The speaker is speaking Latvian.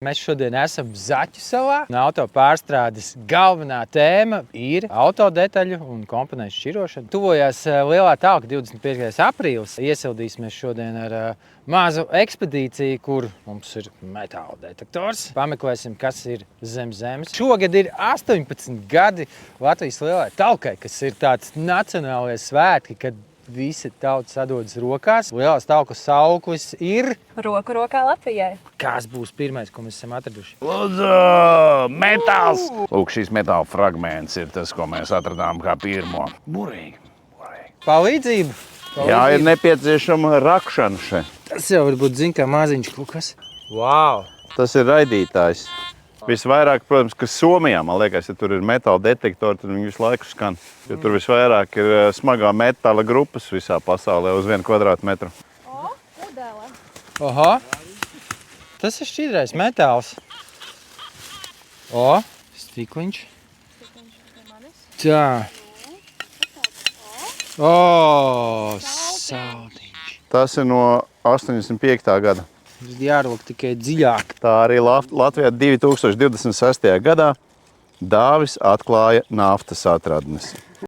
Mēs šodien esam Zaķu salā. Auto pārstrādes galvenā tēma ir autodetaļu un komponentu šķirošana. Tuvojās lielā talka 25. aprīlis. Iesildīsimies šodien ar mazu ekspedīciju, kur mums ir metāla detektors. Pameklēsim, kas ir zem zemes. Šogad ir 18 gadi Latvijas lielai talkai, kas ir tāds nacionālais svētki, kad visi tauta sadodas rokās. Lielās talkas sauklis ir Roku rokā Latvijai. Kas būs pirmais, ko mēs esam atraduši? Lūdzu, metāls! Lūk, šīs metāla fragments ir tas, ko mēs atradām kā pirmo. Burīgi. Palīdzību! Jā, ir nepieciešama rakšana šeit. Tas jau varbūt zina, kā maziņš kaut kas. Wow! Tas ir raidītājs. Visvairāk, protams, ka Somijā, man liekas, ja tur ir metāla detektori, tad viņi visu laiku skan. Jo tur visvairāk ir smagā metāla grupas visā pasaulē uz 1 kvadrātmetru. O, pudele. Oha! Tas ir šķidrais metāls. O, stikliņš. Tā. O, saldiņš. Tas ir no 85. gada. Jārlūk tikai dziļāk. Tā arī Latvijā 2026. gadā Dāvis atklāja naftas atradnes.